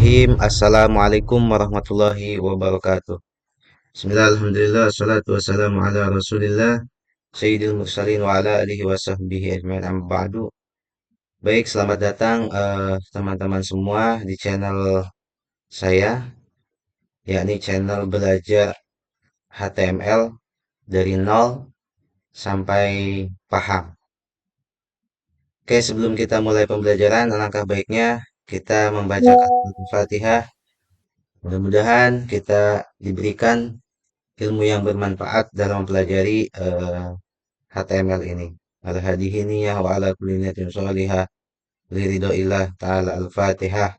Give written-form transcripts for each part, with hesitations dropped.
Bismillahirrahmanirrahim. Assalamualaikum warahmatullahi wabarakatuh. Bismillah, alhamdulillah, salatu wassalamu ala rasulillah, sayyidil mursalin wa ala alihi wa sahbihi ajma'in amma ba'du. Baik, selamat datang teman-teman semua di channel saya, yakni channel belajar HTML dari nol sampai paham. Oke, sebelum kita mulai pembelajaran, alangkah baiknya kita membacakan Al-Fatihah. Mudah-mudahan kita diberikan ilmu yang bermanfaat dalam mempelajari HTML ini. Al-hadihi niyah wa ala kulli niyatin sholihah li ridhoillah ta'ala al-fatihah.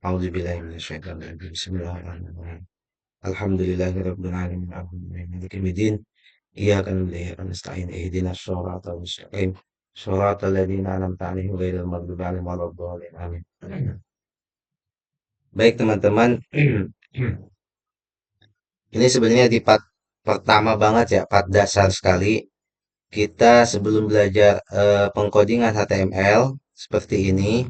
A'udzubillahi minasyaitonir rajim. Bismillahirrahmanirrahim. Alhamdulillahirabbil alamin. Arrahmanirrahim. Maliki yaumiddin. Iyyaka na'budu wa iyyaka nasta'in. Ihdinas shiratal mustaqim. Shiratal ladzina an'amta 'alaihim ghairil maghdubi 'alaihim waladdallin. Amin. Baik teman-teman, ini sebenarnya di part pertama banget ya, part dasar sekali. Kita sebelum belajar pengkodingan HTML seperti ini,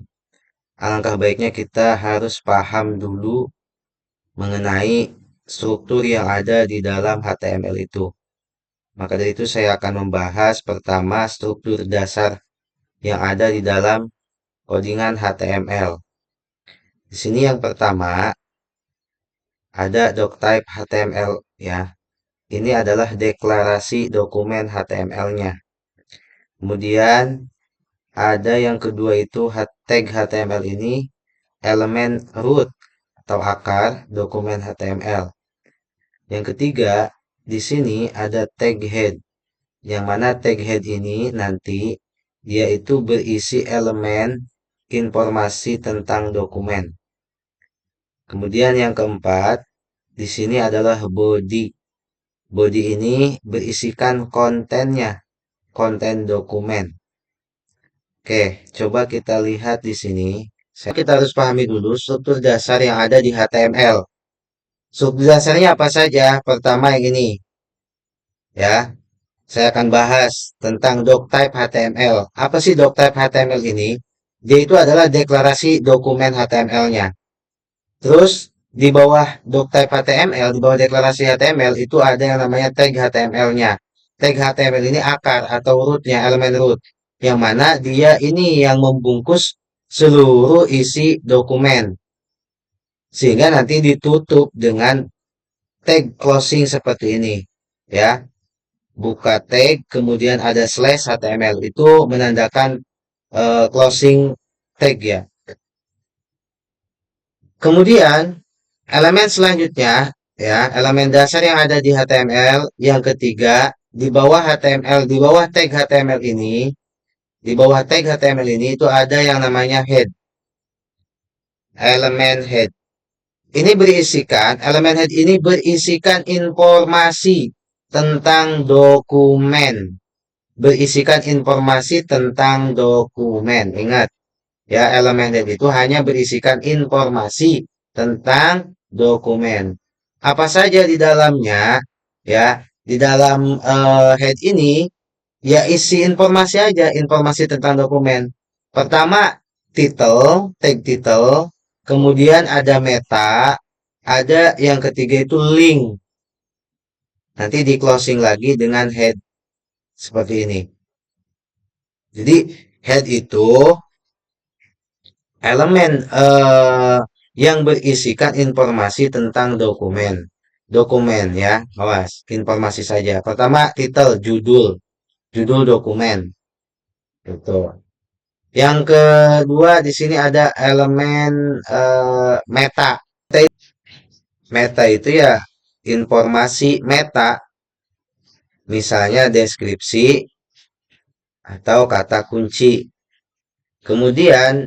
alangkah baiknya kita harus paham dulu mengenai struktur yang ada di dalam HTML itu. Maka dari itu saya akan membahas pertama struktur dasar yang ada di dalam kodingan HTML. Di sini yang pertama ada doctype HTML ya. Ini adalah deklarasi dokumen HTML-nya. Kemudian ada yang kedua itu tag HTML ini elemen root atau akar dokumen HTML. Yang ketiga, di sini ada tag head. Yang mana tag head ini nanti dia itu berisi elemen informasi tentang dokumen. Kemudian yang keempat, di sini adalah body. Body ini berisikan kontennya, konten dokumen. Oke, coba kita lihat di sini. Kita harus pahami dulu struktur dasar yang ada di HTML. Struktur dasarnya apa saja? Pertama yang ini. Ya, saya akan bahas tentang doctype HTML. Apa sih doctype HTML ini? Dia itu adalah deklarasi dokumen HTML-nya. Terus di bawah doctype HTML, di bawah deklarasi HTML itu ada yang namanya tag HTML-nya. Tag HTML ini akar atau root-nya, elemen root. Yang mana dia ini yang membungkus seluruh isi dokumen. Sehingga nanti ditutup dengan tag closing seperti ini. Ya, buka tag, kemudian ada slash HTML. Itu menandakan closing tag ya. Kemudian elemen selanjutnya ya, elemen dasar yang ada di HTML yang ketiga di bawah HTML, di bawah tag HTML ini, di bawah tag HTML ini itu ada yang namanya head. Elemen head. Ini berisikan, elemen head ini berisikan informasi tentang dokumen. Berisikan informasi tentang dokumen. Ingat, ya, elemen head itu hanya berisikan informasi tentang dokumen. Apa saja di dalamnya? Ya, di dalam head ini ya isi informasi aja, informasi tentang dokumen. Pertama, title, tag title, kemudian ada meta, ada yang ketiga itu link. Nanti di closing lagi dengan head seperti ini. Jadi head itu elemen yang berisikan informasi tentang dokumen. Dokumen ya, awas, informasi saja. Pertama, title, judul, judul dokumen. Itu. Yang kedua di sini ada elemen meta. Meta itu ya informasi meta, misalnya deskripsi atau kata kunci. Kemudian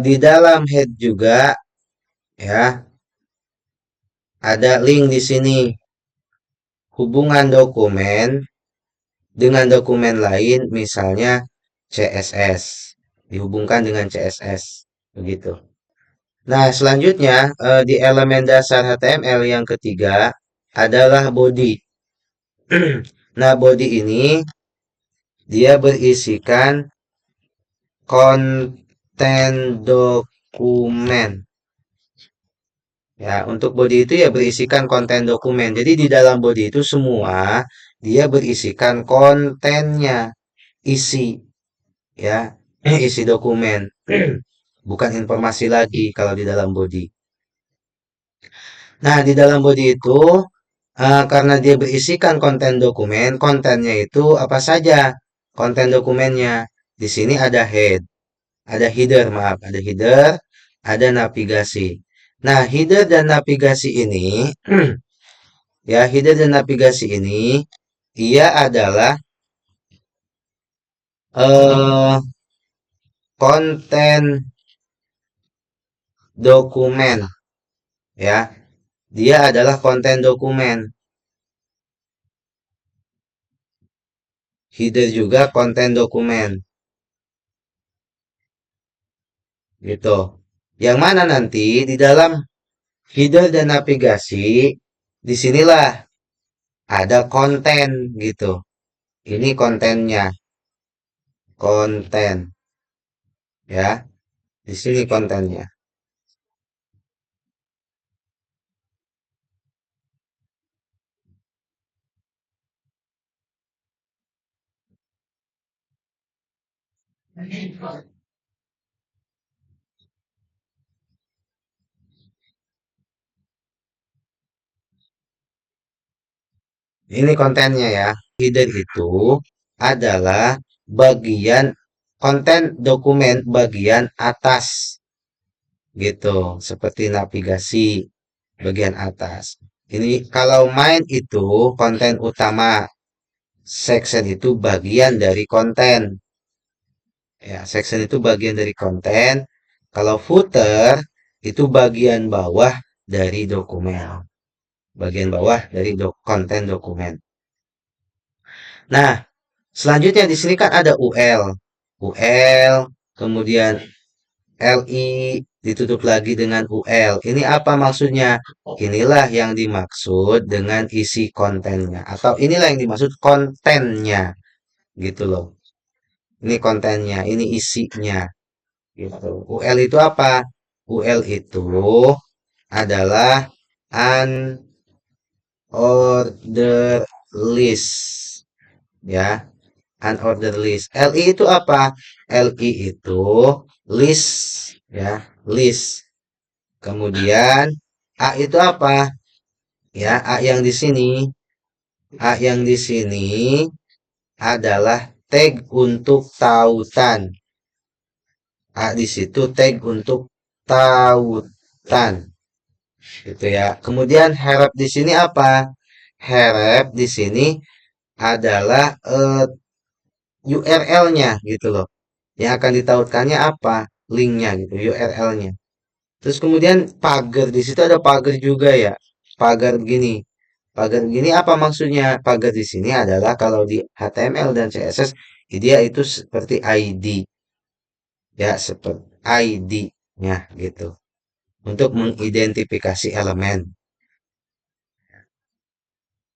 di dalam head juga ya ada link di sini, hubungan dokumen dengan dokumen lain, misalnya CSS, dihubungkan dengan CSS begitu. Nah, selanjutnya di elemen dasar HTML yang ketiga adalah body. Nah, body ini dia berisikan konten dokumen. Ya, untuk body itu ya berisikan konten dokumen. Jadi di dalam body itu semua dia berisikan kontennya, isi ya, isi dokumen. Bukan informasi lagi kalau di dalam body. Nah, di dalam body itu karena dia berisikan konten dokumen, kontennya itu apa saja? Konten dokumennya. Di sini ada head, ada header, maaf, ada header, ada navigasi. Nah, header dan navigasi ini, ya, header dan navigasi ini, ia adalah eh, konten dokumen, ya. Dia adalah konten dokumen. Header juga konten dokumen, gitu. Yang mana nanti di dalam header dan navigasi, disinilah ada konten gitu. Ini kontennya, konten ya. Di sini kontennya. Ini kontennya ya. Header itu adalah bagian konten dokumen bagian atas gitu, seperti navigasi bagian atas. Ini kalau main itu konten utama, section itu bagian dari konten. Ya, section itu bagian dari konten. Kalau footer itu bagian bawah dari dokumen. Bagian bawah dari konten dokumen. Nah, selanjutnya di sini kan ada UL. UL, kemudian LI ditutup lagi dengan UL. Ini apa maksudnya? Inilah yang dimaksud dengan isi kontennya. Atau inilah yang dimaksud kontennya. Gitu loh. Ini kontennya, ini isinya. Gitu. UL itu apa? UL itu adalah unordered list. Ya, unordered list. LI itu apa? LI itu list. Ya, list. Kemudian A itu apa? Ya, A yang di sini. A yang di sini adalah tag untuk tautan. A di situ tag untuk tautan. Gitu ya. Kemudian harap di sini apa? Harap di sini adalah URL-nya gitu loh. Yang akan ditautkannya apa? Linknya gitu, URL-nya. Terus kemudian pagar di situ ada pagar juga ya. Pagar gini. Pagar gini apa maksudnya? Pagar di sini adalah kalau di HTML dan CSS dia itu seperti ID ya, seperti ID-nya gitu. Untuk mengidentifikasi elemen.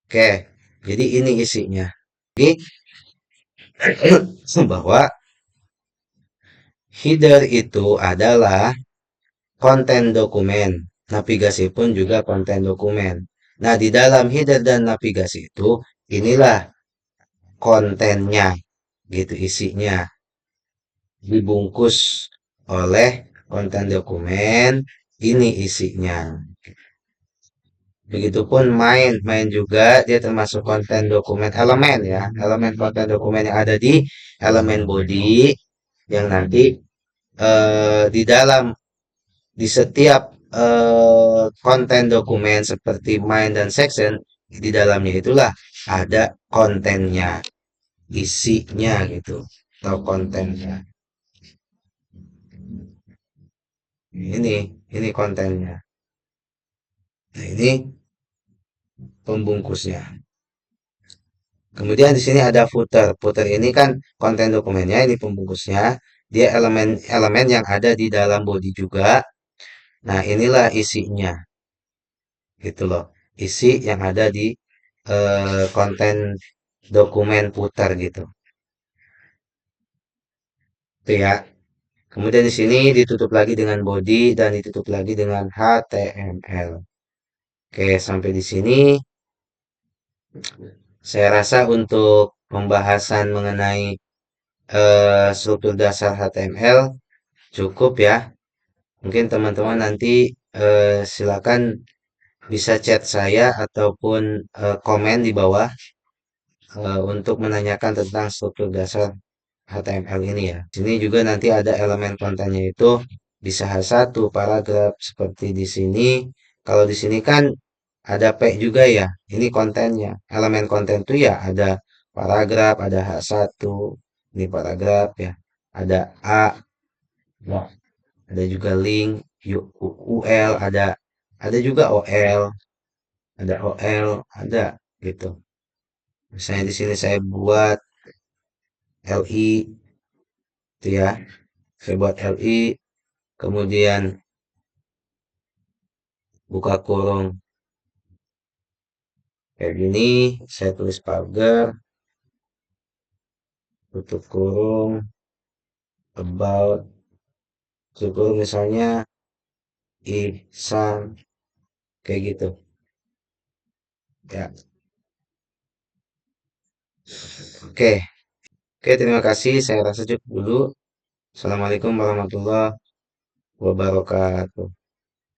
Oke, jadi ini isinya. Jadi bahwa header itu adalah konten dokumen. Navigasi pun juga konten dokumen. Nah, di dalam header dan navigasi itu, inilah kontennya, gitu isinya. Dibungkus oleh konten dokumen, ini isinya. Begitupun main juga dia termasuk konten dokumen elemen ya, elemen konten dokumen yang ada di elemen body yang nanti di dalam di setiap konten dokumen seperti main dan section di dalamnya itulah ada kontennya, isinya gitu atau kontennya. Ini kontennya. Nah, ini pembungkusnya. Kemudian di sini ada footer. Footer ini kan konten dokumennya, ini pembungkusnya. Dia elemen-elemen yang ada di dalam body juga. Nah, inilah isinya. Gitu loh. Isi yang ada di konten dokumen footer gitu. Itu ya. Kemudian di sini ditutup lagi dengan body dan ditutup lagi dengan HTML. Oke, sampai di sini saya rasa untuk pembahasan mengenai struktur dasar HTML cukup ya. Mungkin teman-teman nanti silakan bisa chat saya ataupun komen di bawah untuk menanyakan tentang struktur dasar HTML ini ya. Sini juga nanti ada elemen kontennya itu bisa H1 paragraf seperti di sini. Kalau di sini kan ada P juga ya. Ini kontennya. Elemen konten itu ya ada paragraf, ada H1, ini paragraf ya. Ada A, ya. Ada juga link, UL, ada juga OL, ada gitu. Misalnya di sini saya buat LI itu ya. Saya buat LI, kemudian buka kurung kayak gini, saya tulis pagar, tutup kurung, about, tutup kurung misalnya Ihsan, kayak gitu. Ya, oke. Oke, terima kasih. Saya rasa cukup dulu. Assalamualaikum warahmatullahi wabarakatuh.